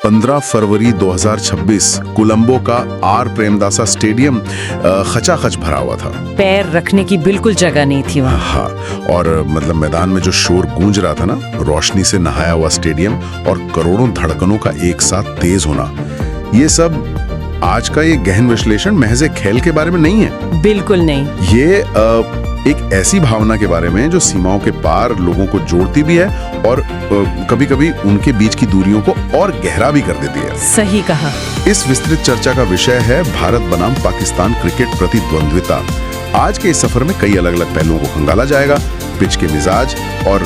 15 फरवरी 2026 कोलंबो का are Premadasa stadium खचाखच भरा हुआ था। पैर रखने की बिल्कुल जगह नहीं थी वहाँ। हाँ, और मतलब मैदान में जो शोर गूंज रहा था ना, रोशनी से नहाया हुआ स्टेडियम और करोड़ों धड़कनों का एक साथ तेज होना, ये सब आज का ये गहन विश्लेषण महज एक खेल के बारे में नहीं है। बिल्कुल नहीं। ये एक ऐसी भावना के बारे में जो सीमाओं के पार लोगों को जोड़ती भी है और कभी-कभी उनके बीच की दूरियों को और गहरा भी कर देती है। सही कहा। इस विस्तृत चर्चा का विषय है भारत बनाम पाकिस्तान क्रिकेट प्रतिद्वंद्विता। आज के इस सफर में कई अलग अलग पहलुओं को खंगाला जाएगा। पिच के मिजाज और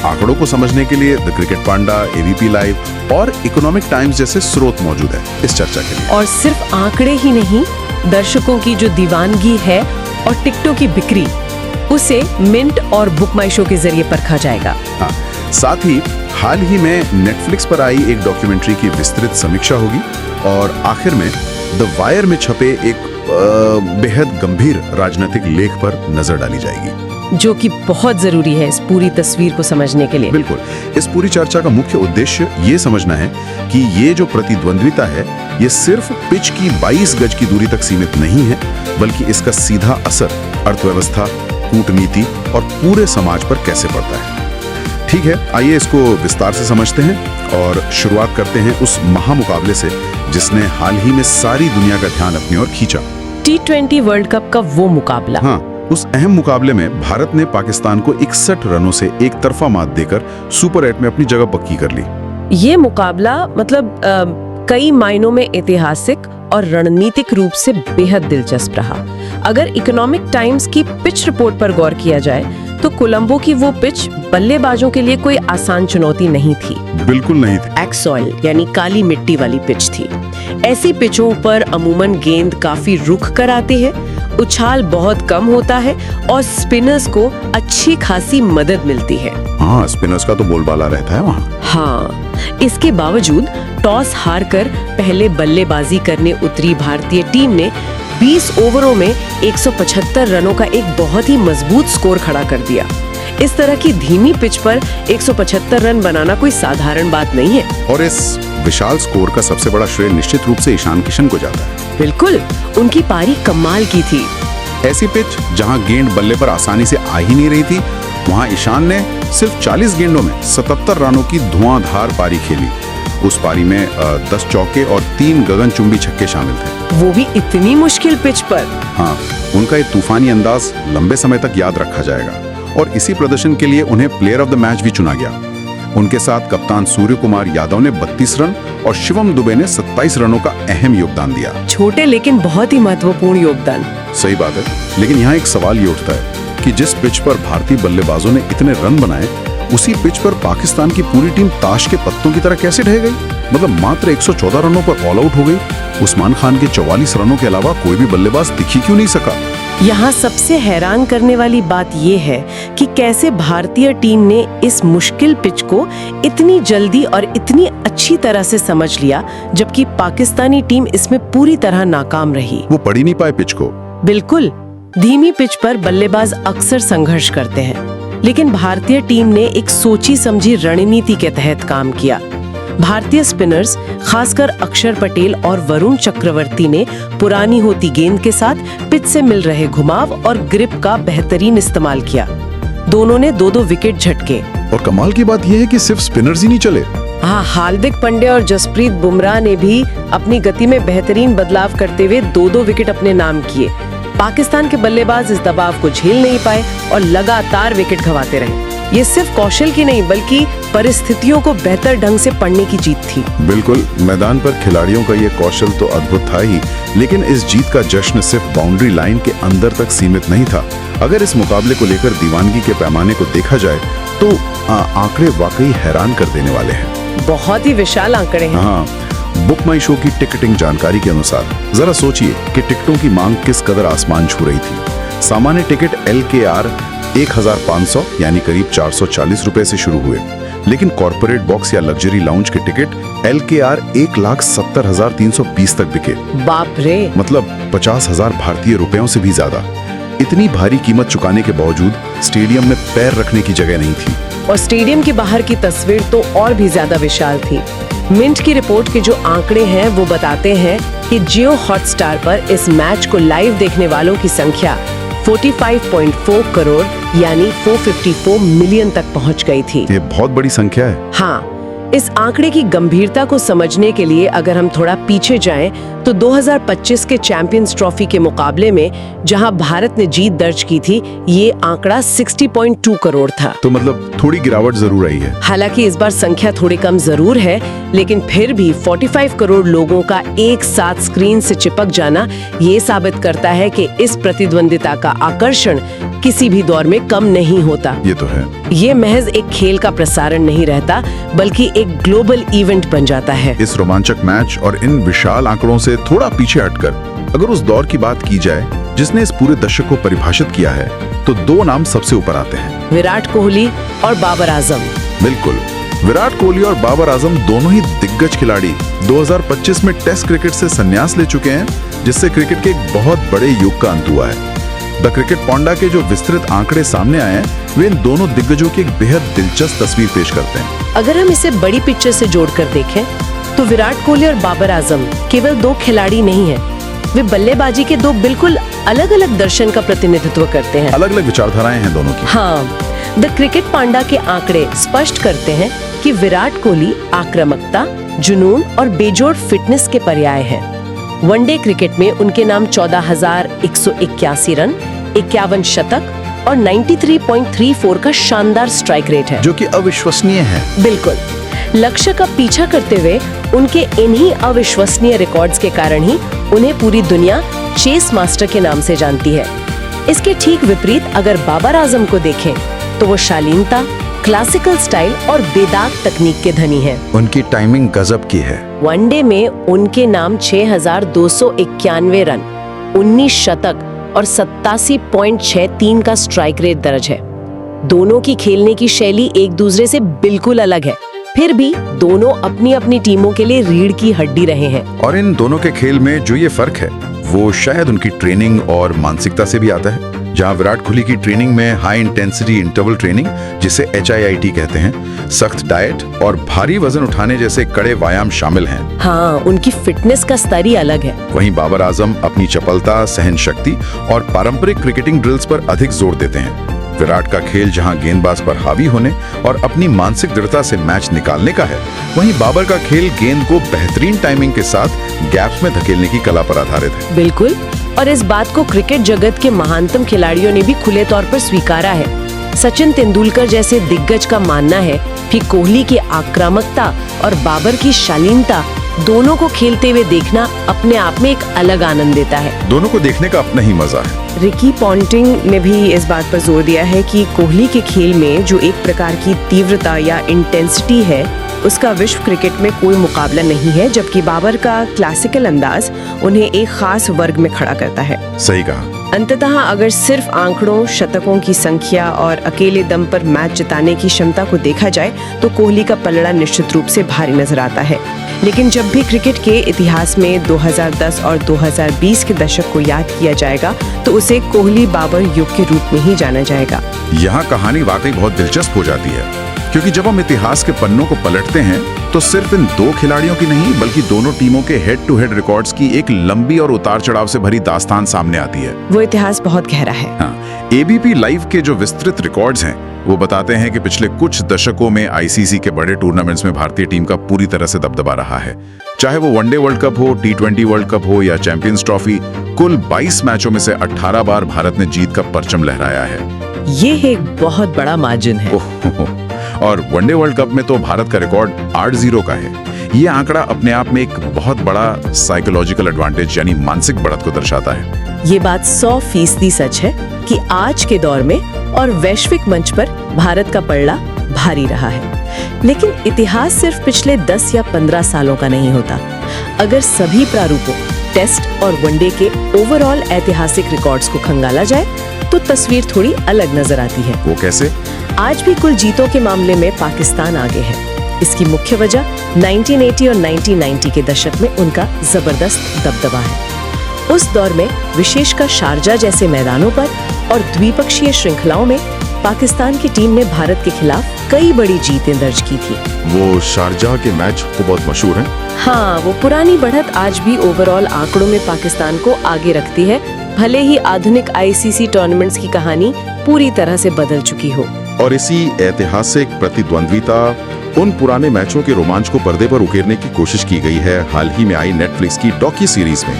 आंकड़ों को समझने के लिए the cricket Panda, ABP live और इकोनॉमिक टाइम्स जैसे स्रोत मौजूद है इस चर्चा के लिए। और सिर्फ आंकड़े ही नहीं, दर्शकों की जो दीवानगी है और टिकटों की बिक्री, उसे मिंट और बुक माई शो के जरिए परखा जाएगा। हाँ, साथ ही हाल ही में नेटफ्लिक्स पर आई एक डॉक्यूमेंट्री की विस्तृत समीक्षा होगी और आखिर में द वायर में छपे एक बेहद गंभीर राजनीतिक लेख पर नजर डाली जाएगी, जो कि बहुत जरूरी है इस पूरी तस्वीर को समझने के लिए। बिल्कुल। इस पूरी चर्चा का मुख्य उद्देश्य ये समझना है कि ये जो प्रतिद्वंद्विता है, ये सिर्फ पिच की 22 गज की दूरी तक सीमित नहीं है, बल्कि इसका सीधा असर अर्थव्यवस्था, कूटनीति और पूरे समाज पर कैसे पड़ता है। ठीक है, आइए इसको विस्तार से समझते हैं और शुरुआत करते हैं उस महामुकाबले से जिसने हाल ही में सारी दुनिया का ध्यान अपनी ओर खींचा। T20 वर्ल्ड कप का वो मुकाबला। हाँ, उस अहम मुकाबले में भारत ने पाकिस्तान को 61 रनों से एक तरफा मात देकर सुपर 8 में अपनी जगह पक्की कर ली। ये मुकाबला मतलब कई मायनों में ऐतिहासिक और रणनीतिक रूप से बेहद दिलचस्प रहा। अगर इकोनॉमिक टाइम्स की पिच रिपोर्ट पर गौर किया जाए तो कोलंबो की वो पिच बल्लेबाजों के लिए कोई आसान चुनौती नहीं थी। बिल्कुल नहीं थी। एक्स सॉइल यानी काली मिट्टी वाली पिच थी। ऐसी पिचों पर अमूमन गेंद काफी रुक कर आती है, उछाल बहुत कम होता है और स्पिनर्स को अच्छी खासी मदद मिलती है। हाँ, स्पिनर्स का तो बोलबाला रहता है वहाँ। हाँ, इसके बावजूद टॉस हारकर पहले बल्लेबाजी करने उतरी भारतीय टीम ने 20 ओवरों में 175 रनों का एक बहुत ही मजबूत स्कोर खड़ा कर दिया। इस तरह की धीमी पिच पर 175 रन बनाना कोई साधारण बात नहीं है। और इस विशाल स्कोर का सबसे बड़ा श्रेय निश्चित रूप से ईशान किशन को जाता है। बिल्कुल, उनकी पारी कमाल की थी। ऐसी पिच जहां गेंद बल्ले पर आसानी से आ ही नहीं रही थी, वहां ईशान ने सिर्फ 40 गेंदों में 77 रनों की धुआंधार पारी खेली। उस पारी में 10 चौके और 3 गगनचुंबी छक्के शामिल थे, वो भी इतनी मुश्किल पिच पर। हाँ, उनका ये तूफानी अंदाज लंबे समय तक याद रखा जाएगा और इसी प्रदर्शन के लिए उन्हें प्लेयर ऑफ द मैच भी चुना गया। उनके साथ कप्तान सूर्य कुमार यादव ने 32 रन और शिवम दुबे ने 27 रनों का अहम योगदान दिया। छोटे लेकिन बहुत ही महत्वपूर्ण योगदान। सही बात है, लेकिन यहाँ एक सवाल ये उठता है कि जिस पिच पर भारतीय बल्लेबाजों ने इतने रन बनाए, उसी पिच पर पाकिस्तान की पूरी टीम ताश के पत्तों की तरह कैसे ढह गई? मतलब मात्र 114 रनों पर ऑल आउट हो गई। उस्मान खान के 44 रनों के अलावा कोई भी बल्लेबाज दिख ही क्यों नहीं सका? यहाँ सबसे हैरान करने वाली बात ये है कि कैसे भारतीय टीम ने इस मुश्किल पिच को इतनी जल्दी और इतनी अच्छी तरह से समझ लिया, जबकि पाकिस्तानी टीम इसमें पूरी तरह नाकाम रही। वो पढ़ ही नहीं पाए पिच को। बिल्कुल, धीमी पिच पर बल्लेबाज अक्सर संघर्ष करते हैं, लेकिन भारतीय टीम ने एक सोची समझी रणनीति के तहत काम किया। भारतीय स्पिनर्स, खासकर अक्षर पटेल और वरुण चक्रवर्ती ने पुरानी होती गेंद के साथ पिच से मिल रहे घुमाव और ग्रिप का बेहतरीन इस्तेमाल किया। दोनों ने 2-2 विकेट झटके। और कमाल की बात यह है कि सिर्फ स्पिनर्स ही नहीं चले। हाँ, हार्दिक पांड्या और जसप्रीत बुमराह ने भी अपनी गति में बेहतरीन बदलाव करते हुए 2-2 विकेट अपने नाम किए। पाकिस्तान के बल्लेबाज इस दबाव को झेल नहीं पाए और लगातार विकेट गंवाते रहे। ये सिर्फ कौशल की नहीं बल्कि परिस्थितियों को बेहतर ढंग से पढ़ने की जीत थी। बिल्कुल, मैदान पर खिलाड़ियों का ये कौशल तो अद्भुत था ही, लेकिन इस जीत का जश्न सिर्फ बाउंड्री लाइन के अंदर तक सीमित नहीं था। अगर इस मुकाबले को लेकर दीवानगी के पैमाने को देखा जाए तो आंकड़े वाकई हैरान कर देने वाले हैं। बहुत ही विशाल आंकड़े हैं। हाँ, बुक माई शो की टिकटिंग जानकारी के अनुसार जरा सोचिए कि टिकटों की मांग किस कदर आसमान छू रही थी। सामान्य टिकट LKR 1500 यानी करीब 440 रुपए से शुरू हुए, लेकिन कॉर्पोरेट बॉक्स या लग्जरी लाउंज के टिकट LKR 1,70,320 तक बिके। बाप रे, मतलब 50,000 भारतीय रुपयों से भी ज्यादा। इतनी भारी कीमत चुकाने के बावजूद स्टेडियम में पैर रखने की जगह नहीं थी। और स्टेडियम के बाहर की तस्वीर तो और भी ज्यादा विशाल थी। मिंट की रिपोर्ट के जो आंकड़े हैं वो बताते हैं कि जियो हॉटस्टार पर इस मैच को लाइव देखने वालों की संख्या 45.4 करोड़ यानी 454 मिलियन तक पहुंच गई थी। ये बहुत बड़ी संख्या है। हाँ, इस आंकड़े की गंभीरता को समझने के लिए अगर हम थोड़ा पीछे जाएं तो 2025 के चैंपियंस ट्रॉफी के मुकाबले में जहां भारत ने जीत दर्ज की थी, ये आंकड़ा 60.2 करोड़ था। तो मतलब थोड़ी गिरावट जरूर आई है। हालांकि इस बार संख्या थोड़ी कम जरूर है, लेकिन फिर भी 45 करोड़ लोगों का एक साथ स्क्रीन से चिपक जाना ये साबित करता है कि इस प्रतिद्वंदिता का आकर्षण किसी भी दौर में कम नहीं होता। ये तो है। ये महज एक खेल का प्रसारण नहीं रहता, बल्कि एक ग्लोबल इवेंट बन जाता है। इस रोमांचक मैच और इन विशाल आंकड़ों से थोड़ा पीछे हटकर अगर उस दौर की बात की जाए जिसने इस पूरे दशक को परिभाषित किया है, तो दो नाम सबसे ऊपर आते हैं, विराट कोहली और बाबर आजम। बिल्कुल, विराट कोहली और बाबर आजम दोनों ही दिग्गज खिलाड़ी 2025 में टेस्ट क्रिकेट से संन्यास ले चुके हैं, जिससे क्रिकेट के एक बहुत बड़े युग का अंत हुआ है। द क्रिकेट पौंडा के जो विस्तृत आंकड़े सामने आए हैं, वे इन दोनों दिग्गजों की एक बेहद दिलचस्प तस्वीर पेश करते हैं। अगर हम इसे बड़ी पिक्चर से जोड़कर देखें, तो विराट कोहली और बाबर आजम केवल दो खिलाड़ी नहीं हैं, वे बल्लेबाजी के दो बिल्कुल अलग अलग दर्शन का प्रतिनिधित्व करते हैं। अलग अलग विचारधाराएं हैं दोनों की। हाँ, द क्रिकेट पांडा के आंकड़े स्पष्ट करते हैं कि विराट कोहली आक्रामकता, जुनून और बेजोड़ फिटनेस के पर्याय हैं। वनडे क्रिकेट में उनके नाम 14,181 रन, 51 शतक और 93.34 का शानदार स्ट्राइक रेट है, जो कि अविश्वसनीय है। बिल्कुल, लक्ष्य का पीछा करते हुए उनके इन्हीं अविश्वसनीय रिकॉर्ड्स के कारण ही उन्हें पूरी दुनिया चेस मास्टर के नाम से जानती है। इसके ठीक विपरीत अगर बाबर आजम को देखें, तो वो शालीनता, क्लासिकल स्टाइल और बेदाग तकनीक के धनी हैं। उनकी टाइमिंग गजब की है। वनडे में उनके नाम 6,291 रन, 19 शतक और 87.63 का स्ट्राइक रेट दर्ज है। दोनों की खेलने की शैली एक दूसरे से बिल्कुल अलग है, फिर भी दोनों अपनी अपनी टीमों के लिए रीढ़ की हड्डी रहे हैं। और इन दोनों के खेल में जो ये फर्क है, वो शायद उनकी ट्रेनिंग और मानसिकता से भी आता है। जहां विराट कोहली की ट्रेनिंग में हाई इंटेंसिटी इंटरवल ट्रेनिंग, जिसे HIIT कहते हैं, सख्त डाइट और भारी वजन उठाने जैसे कड़े व्यायाम शामिल हैं। हाँ, उनकी फिटनेस का स्तर ही अलग है। वहीं बाबर आजम अपनी चपलता, सहन शक्ति और पारंपरिक क्रिकेटिंग ड्रिल्स पर अधिक जोर देते हैं। विराट का खेल जहां गेंदबाज पर हावी होने और अपनी मानसिक दृढ़ता से मैच निकालने का है, वहीं बाबर का खेल गेंद को बेहतरीन टाइमिंग के साथ गैप्स में धकेलने की कला पर आधारित है। बिल्कुल, और इस बात को क्रिकेट जगत के महानतम खिलाड़ियों ने भी खुले तौर पर स्वीकारा है। सचिन तेंदुलकर जैसे दिग्गज का मानना है कि कोहली की आक्रामकता और बाबर की शालीनता दोनों को खेलते हुए देखना अपने आप में एक अलग आनंद देता है। दोनों को देखने का अपना ही मजा है। रिकी पॉन्टिंग ने भी इस बात पर जोर दिया है कि कोहली के खेल में जो एक प्रकार की तीव्रता या इंटेंसिटी है, उसका विश्व क्रिकेट में कोई मुकाबला नहीं है, जबकि बाबर का क्लासिकल अंदाज उन्हें एक खास वर्ग में खड़ा करता है। सही कहा। अंततः अगर सिर्फ आंकड़ों, शतकों की संख्या और अकेले दम पर मैच जिताने की क्षमता को देखा जाए, तो कोहली का पलड़ा निश्चित रूप से भारी नजर आता है। लेकिन जब भी क्रिकेट के इतिहास में 2010 और 2020 के दशक को याद किया जाएगा, तो उसे कोहली बाबर युग के रूप में ही जाना जाएगा। यहाँ कहानी वाकई बहुत दिलचस्प हो जाती है, क्योंकि जब हम इतिहास के पन्नों को पलटते हैं, तो सिर्फ इन दो खिलाड़ियों की नहीं, बल्कि दोनों टीमों के हेड टू हेड रिकॉर्ड्स की एक लंबी और उतार चढ़ाव से भरी दास्तान सामने आती है। वो इतिहास बहुत गहरा है। हाँ, ABP लाइव के जो विस्तृत रिकॉर्ड्स हैं, वो बताते हैं कि पिछले कुछ दशकों में ICC के बड़े टूर्नामेंट्स में भारतीय टीम का पूरी तरह से दबदबा रहा है। चाहे वो वनडे वर्ल्ड कप हो, T20 वर्ल्ड कप हो या चैंपियंस ट्रॉफी, कुल 22 मैचों में से 18 बार भारत ने जीत का परचम लहराया है। ये एक बहुत बड़ा मार्जिन है। और वनडे वर्ल्ड कप में तो भारत का रिकॉर्ड 8-0 का है। ये आंकड़ा अपने आप में एक बहुत बड़ा साइकोलॉजिकल एडवांटेज यानी मानसिक बढ़त को दर्शाता है। ये बात 100% सच है कि आज के दौर में और वैश्विक मंच पर भारत का पलड़ा भारी रहा है। लेकिन इतिहास सिर्फ पिछले 10 या 15 सालों का नहीं होता। अगर सभी प्रारूपों, टेस्ट और वनडे के ओवरऑल ऐतिहासिक रिकॉर्ड्स को खंगाला जाए, तो तस्वीर थोड़ी अलग नजर आती है। वो कैसे? आज भी कुल जीतों के मामले में पाकिस्तान आगे है। इसकी मुख्य वजह 1980 और 1990 के दशक में उनका जबरदस्त दबदबा है। उस दौर में विशेषकर शारजा जैसे मैदानों पर और द्विपक्षीय श्रृंखलाओं में पाकिस्तान की टीम ने भारत के खिलाफ कई बड़ी जीतें दर्ज की थी। वो शारजाह के मैच तो बहुत मशहूर है। हाँ, वो पुरानी बढ़त आज भी ओवरऑल आंकड़ों में पाकिस्तान को आगे रखती है, भले ही आधुनिक आईसीसी टूर्नामेंट्स की कहानी पूरी तरह से बदल चुकी हो। और इसी ऐतिहासिक प्रतिद्वंद्विता, उन पुराने मैचों के रोमांच को पर्दे पर उकेरने की कोशिश की गई है हाल ही में आई नेटफ्लिक्स की डॉक्यू सीरीज में।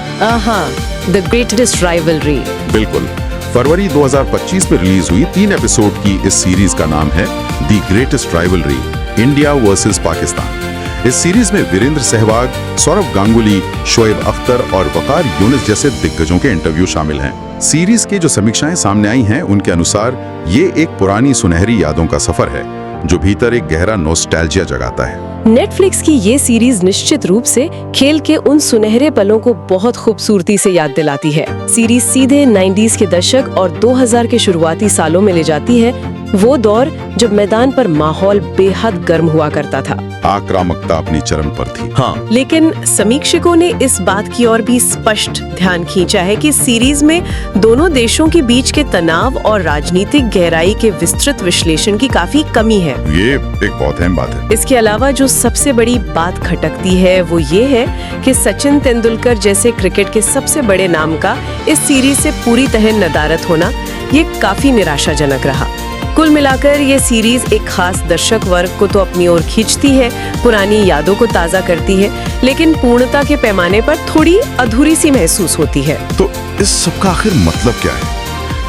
The greatest rivalry. बिल्कुल, फरवरी 2025 में रिलीज हुई 3 एपिसोड की इस सीरीज का नाम है the greatest rivalry, India versus Pakistan. इस सीरीज में वीरेंद्र सहवाग, सौरव गांगुली, शोएब अख्तर और वकार यूनिस जैसे दिग्गजों के इंटरव्यू शामिल हैं। सीरीज के जो समीक्षाएं सामने आई हैं, उनके अनुसार ये एक पुरानी सुनहरी यादों का सफर है जो भीतर एक गहरा नॉस्टैल्जिया जगाता है। नेटफ्लिक्स की ये सीरीज निश्चित रूप से खेल के उन सुनहरे पलों को बहुत खूबसूरती से याद दिलाती है। सीरीज सीधे 90s के दशक और 2000 के शुरुआती सालों में ले जाती है, वो दौर जब मैदान पर माहौल बेहद गर्म हुआ करता था। आक्रामकता अपनी चरम पर थी। हाँ, लेकिन समीक्षकों ने इस बात की ओर भी स्पष्ट ध्यान खींचा है कि सीरीज में दोनों देशों के बीच के तनाव और राजनीतिक गहराई के विस्तृत विश्लेषण की काफी कमी है। ये एक बहुत अहम बात है। इसके अलावा जो सबसे बड़ी बात खटकती है वो ये है कि सचिन तेंदुलकर जैसे क्रिकेट के सबसे बड़े नाम का इस सीरीज से पूरी तरह नदारद होना ये काफी निराशाजनक रहा। कुल मिलाकर ये सीरीज एक खास दर्शक वर्ग को तो अपनी ओर खींचती है, पुरानी यादों को ताजा करती है, लेकिन पूर्णता के पैमाने पर थोड़ी अधूरी सी महसूस होती है। तो इस सबका आखिर मतलब क्या है?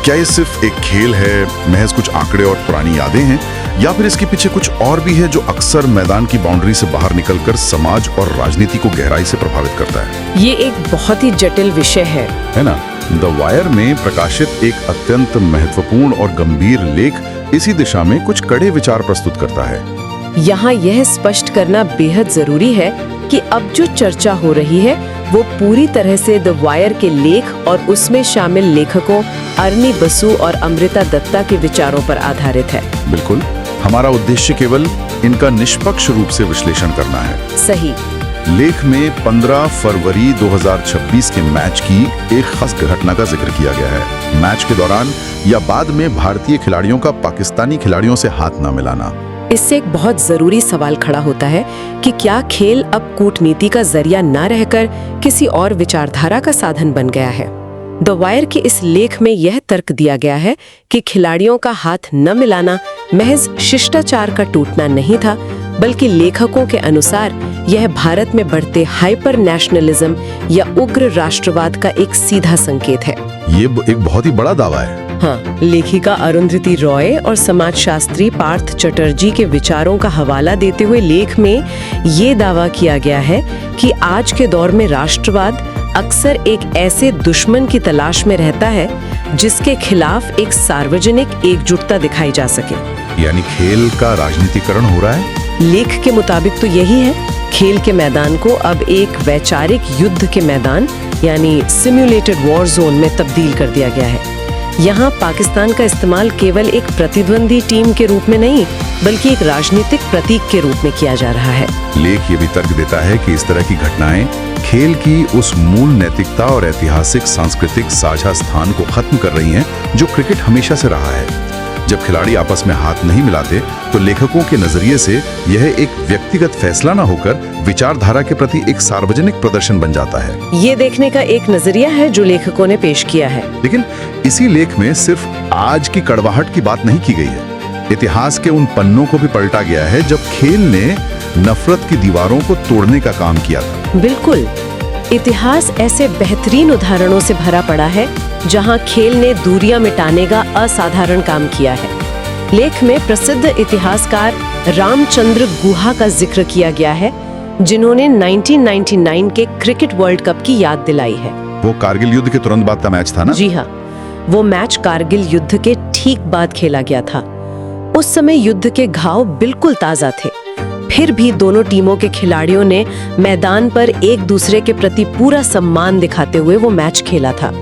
क्या ये सिर्फ एक खेल है, महज कुछ आंकड़े और पुरानी यादें हैं, या फिर इसके पीछे कुछ और भी है जो अक्सर मैदान की बाउंड्री से बाहर निकलकर समाज और राजनीति को गहराई से प्रभावित करता है? ये एक बहुत ही जटिल विषय है ना? द वायर में प्रकाशित एक अत्यंत महत्वपूर्ण और गंभीर लेख इसी दिशा में कुछ कड़े विचार प्रस्तुत करता है। यहाँ यह स्पष्ट करना बेहद जरूरी है कि अब जो चर्चा हो रही है वो पूरी तरह से द वायर के लेख और उसमें शामिल लेखकों अरनी बसु और अमृता दत्ता के विचारों पर आधारित है। बिल्कुल, हमारा उद्देश्य केवल इनका निष्पक्ष रूप से विश्लेषण करना है। सही। लेख में 15 फरवरी 2026 के मैच की एक खास घटना का जिक्र किया गया है। मैच के दौरान या बाद में भारतीय खिलाड़ियों का पाकिस्तानी खिलाड़ियों से हाथ न मिलाना। इससे एक बहुत जरूरी सवाल खड़ा होता है कि क्या खेल अब कूटनीति का जरिया न रहकर किसी और विचारधारा का साधन बन गया है? द वायर के इस लेख में यह तर्क दिया गया है कि खिलाड़ियों का हाथ न मिलाना महज शिष्टाचार का टूटना नहीं था, बल्कि लेखकों के अनुसार यह भारत में बढ़ते हाइपर नेशनलिज्म या उग्र राष्ट्रवाद का एक सीधा संकेत है। ये एक बहुत ही बड़ा दावा है। हाँ, लेखिका अरुंधति रॉय और समाजशास्त्री पार्थ चटर्जी के विचारों का हवाला देते हुए लेख में ये दावा किया गया है कि आज के दौर में राष्ट्रवाद अक्सर एक ऐसे दुश्मन की तलाश में रहता है जिसके खिलाफ एक सार्वजनिक एकजुटता दिखाई जा सके। यानी खेल का राजनीतिकरण हो रहा है? लेख के मुताबिक तो यही है। खेल के मैदान को अब एक वैचारिक युद्ध के मैदान यानी सिम्युलेटेड वॉर जोन में तब्दील कर दिया गया है। यहाँ पाकिस्तान का इस्तेमाल केवल एक प्रतिद्वंदी टीम के रूप में नहीं, बल्कि एक राजनीतिक प्रतीक के रूप में किया जा रहा है। लेख ये भी तर्क देता है कि इस तरह की घटनाएं खेल की उस मूल नैतिकता और ऐतिहासिक सांस्कृतिक साझा स्थान को खत्म कर रही हैं जो क्रिकेट हमेशा से रहा है। जब खिलाड़ी आपस में हाथ नहीं मिलाते तो लेखकों के नजरिए से यह एक व्यक्तिगत फैसला न होकर विचारधारा के प्रति एक सार्वजनिक प्रदर्शन बन जाता है। ये देखने का एक नजरिया है जो लेखकों ने पेश किया है। लेकिन इसी लेख में सिर्फ आज की कड़वाहट की बात नहीं की गई है। इतिहास के उन पन्नों को भी पलटा गया है जब खेल ने नफरत की दीवारों को तोड़ने का काम किया था। बिल्कुल, इतिहास ऐसे बेहतरीन उदाहरणों से भरा पड़ा है जहां खेल ने दूरियां मिटाने का असाधारण काम किया है। लेख में प्रसिद्ध इतिहासकार रामचंद्र गुहा का जिक्र किया गया है, जिन्होंने 1999 के क्रिकेट वर्ल्ड कप की याद दिलाई है। वो कारगिल युद्ध के तुरंत बाद का मैच था ना? जी हाँ, वो मैच कारगिल युद्ध के ठीक बाद खेला गया था। उस समय युद्ध के घाव बिल्कुल ताजा थे, फिर भी दोनों टीमों के खिलाड़ियों ने मैदान पर एक दूसरे के प्रति पूरा सम्मान दिखाते हुए वो मैच खेला था।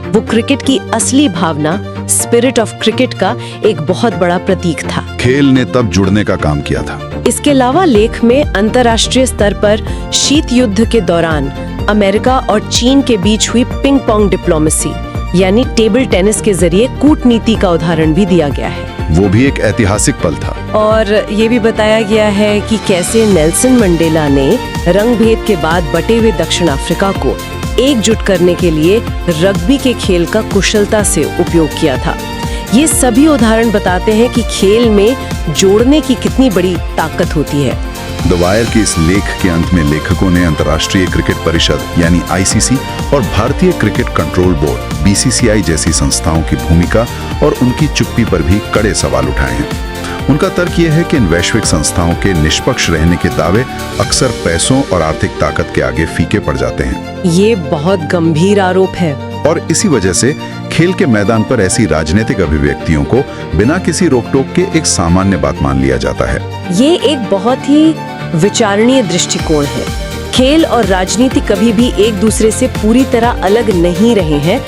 वो क्रिकेट की असली भावना, स्पिरिट ऑफ क्रिकेट का एक बहुत बड़ा प्रतीक था। खेल ने तब जुड़ने का काम किया था। इसके अलावा लेख में अंतर्राष्ट्रीय स्तर पर शीत युद्ध के दौरान अमेरिका और चीन के बीच हुई पिंग पोंग डिप्लोमेसी यानी टेबल टेनिस के जरिए कूटनीति का उदाहरण भी दिया गया है। वो भी एक ऐतिहासिक पल था। और ये भी बताया गया है कि कैसे नेल्सन मंडेला ने रंगभेद के बाद बटे हुए दक्षिण अफ्रीका को एकजुट करने के लिए रग्बी के खेल का कुशलता से उपयोग किया था। ये सभी उदाहरण बताते हैं कि खेल में जोड़ने की कितनी बड़ी ताकत होती है। द वायर के इस लेख के अंत में लेखकों ने अंतर्राष्ट्रीय क्रिकेट परिषद यानी आईसीसी और भारतीय क्रिकेट कंट्रोल बोर्ड बीसीसीआई जैसी संस्थाओं की भूमिका और उनकी चुप्पी पर भी कड़े सवाल उठाए हैं। उनका तर्क यह है कि इन वैश्विक संस्थाओं के निष्पक्ष रहने के दावे अक्सर पैसों और आर्थिक ताकत के आगे फीके पड़ जाते हैं। ये बहुत गंभीर आरोप है और इसी वजह से खेल के मैदान पर ऐसी राजनीतिक अभिव्यक्तियों को बिना किसी रोक टोक के एक सामान्य बात मान लिया जाता है। ये एक बहुत ही विचारणीय दृष्टिकोण है। खेल और राजनीति कभी भी एक दूसरे से पूरी तरह अलग नहीं रहे हैं,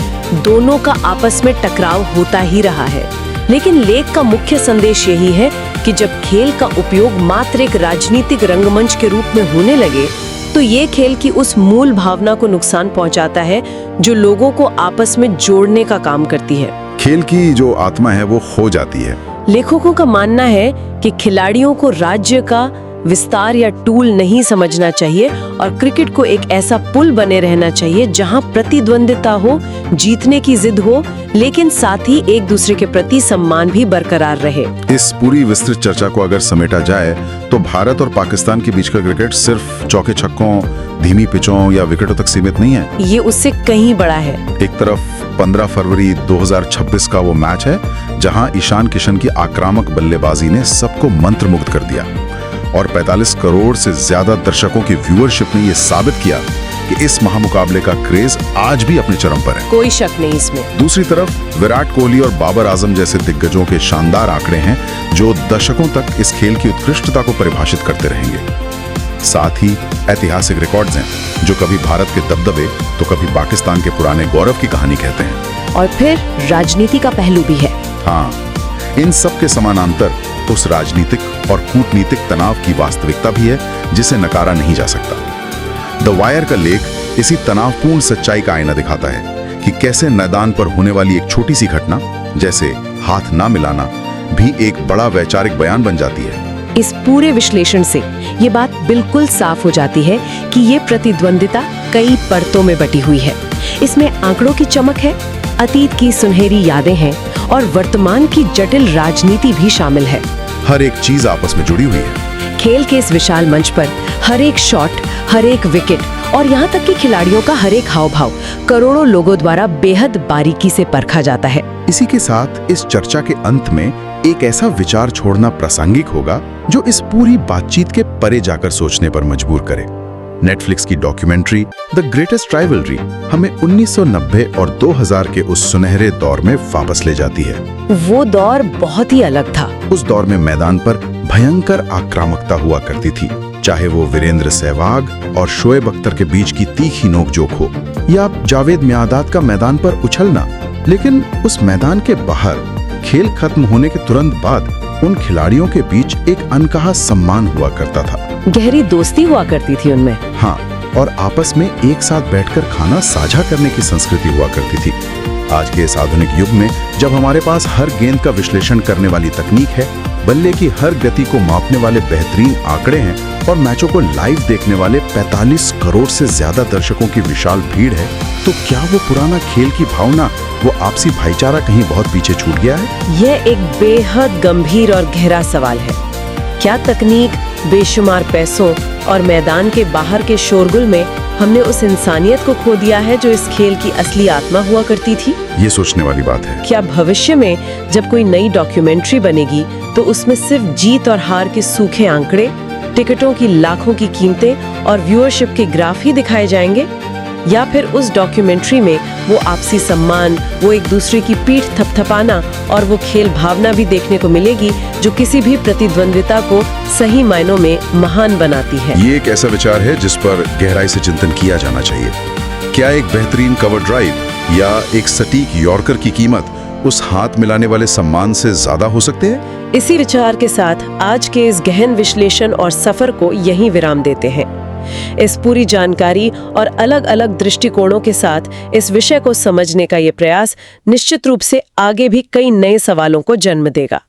दोनों का आपस में टकराव होता ही रहा है। लेकिन लेख का मुख्य संदेश यही है कि जब खेल का उपयोग मात्र एक राजनीतिक रंगमंच के रूप में होने लगे तो ये खेल की उस मूल भावना को नुकसान पहुंचाता है जो लोगों को आपस में जोड़ने का काम करती है। खेल की जो आत्मा है वो खो जाती है। लेखकों का मानना है कि खिलाड़ियों को राज्य का विस्तार या टूल नहीं समझना चाहिए और क्रिकेट को एक ऐसा पुल बने रहना चाहिए जहां प्रतिद्वंदिता हो, जीतने की जिद हो, लेकिन साथ ही एक दूसरे के प्रति सम्मान भी बरकरार रहे। इस पूरी विस्तृत चर्चा को अगर समेटा जाए तो भारत और पाकिस्तान के बीच का क्रिकेट सिर्फ चौके छक्कों, धीमी पिचों या विकेटों तक सीमित नहीं है। ये उससे कहीं बड़ा है। एक तरफ 15 फरवरी 2026 का वो मैच है जहां ईशान किशन की आक्रामक बल्लेबाजी ने सबको मंत्रमुग्ध कर दिया और 45 करोड़ से ज्यादा दर्शकों की व्यूअरशिप ने यह साबित किया कि इस महामुकाबले का क्रेज आज भी अपने चरम पर है। कोई शक नहीं इसमें। दूसरी तरफ विराट कोहली और बाबर आजम जैसे दिग्गजों के शानदार आंकड़े हैं जो दशकों तक इस खेल की उत्कृष्टता को परिभाषित करते रहेंगे। साथ ही ऐतिहासिक रिकॉर्ड्स हैं जो कभी भारत के दबदबे तो कभी पाकिस्तान के पुराने गौरव की कहानी कहते हैं। और फिर राजनीति का पहलू भी है। हाँ, इन सब के समानांतर उस राजनीतिक और कूटनीतिक तनाव की वास्तविकता भी है जिसे नकारा नहीं जा सकता। द वायर का लेख इसी तनावपूर्ण सच्चाई का आईना दिखाता है कि कैसे मैदान पर होने वाली एक छोटी सी घटना जैसे हाथ ना मिलाना भी एक बड़ा वैचारिक बयान बन जाती है। इस पूरे विश्लेषण से ये बात बिल्कुल साफ हो जाती है कि ये प्रतिद्वंदिता कई परतों में बटी हुई है। इसमें आंकड़ों की चमक है, अतीत की सुनहरी यादें हैं और वर्तमान की जटिल राजनीति भी शामिल है। हर एक चीज आपस में जुड़ी हुई है। खेल के इस विशाल मंच पर हर एक शॉट, हर एक विकेट और यहाँ तक कि खिलाड़ियों का हर एक हाव भाव करोड़ों लोगों द्वारा बेहद बारीकी से परखा जाता है। इसी के साथ इस चर्चा के अंत में एक ऐसा विचार छोड़ना प्रासंगिक होगा जो इस पूरी बातचीत के परे जाकर सोचने पर मजबूर करे। नेटफ्लिक्स की डॉक्यूमेंट्री द ग्रेटेस्ट राइवलरी हमें 1990 और 2000 के उस सुनहरे दौर में वापस ले जाती है। वो दौर बहुत ही अलग था। उस दौर में मैदान पर भयंकर आक्रामकता हुआ करती थी, चाहे वो वीरेंद्र सहवाग और शोएब अख्तर के बीच की तीखी नोकझोंक हो या जावेद मियांदाद का मैदान पर उछलना। लेकिन उस मैदान के बाहर खेल खत्म होने के तुरंत बाद उन खिलाड़ियों के बीच एक अनकहा सम्मान हुआ करता था। गहरी दोस्ती हुआ करती थी उनमें। हाँ, और आपस में एक साथ बैठकर खाना साझा करने की संस्कृति हुआ करती थी। आज के इस आधुनिक युग में जब हमारे पास हर गेंद का विश्लेषण करने वाली तकनीक है, बल्ले की हर गति को मापने वाले बेहतरीन आंकड़े हैं और मैचों को लाइव देखने वाले 45 करोड़ से ज्यादा दर्शकों की विशाल भीड़ है, तो क्या वो पुराना खेल की भावना, वो आपसी भाईचारा कहीं बहुत पीछे छूट गया है? यह एक बेहद गंभीर और गहरा सवाल है। क्या तकनीक, बेशुमार पैसों और मैदान के बाहर के शोरगुल में हमने उस इंसानियत को खो दिया है जो इस खेल की असली आत्मा हुआ करती थी? ये सोचने वाली बात है। क्या भविष्य में जब कोई नई डॉक्यूमेंट्री बनेगी तो उसमें सिर्फ जीत और हार के सूखे आंकड़े, टिकटों की लाखों की कीमतें और व्यूअरशिप के ग्राफ ही दिखाए जाएंगे? या फिर उस डॉक्यूमेंट्री में वो आपसी सम्मान, वो एक दूसरे की पीठ थपथपाना और वो खेल भावना भी देखने को मिलेगी जो किसी भी प्रतिद्वंदिता को सही मायनों में महान बनाती है? ये एक ऐसा विचार है जिस पर गहराई से चिंतन किया जाना चाहिए। क्या एक बेहतरीन कवर ड्राइव या एक सटीक यॉर्कर की कीमत उस हाथ मिलाने वाले सम्मान से ज्यादा हो सकते हैं? इसी विचार के साथ आज के इस गहन विश्लेषण और सफर को यहीं विराम देते हैं। इस पूरी जानकारी और अलग-अलग दृष्टिकोणों के साथ इस विषय को समझने का ये प्रयास निश्चित रूप से आगे भी कई नए सवालों को जन्म देगा।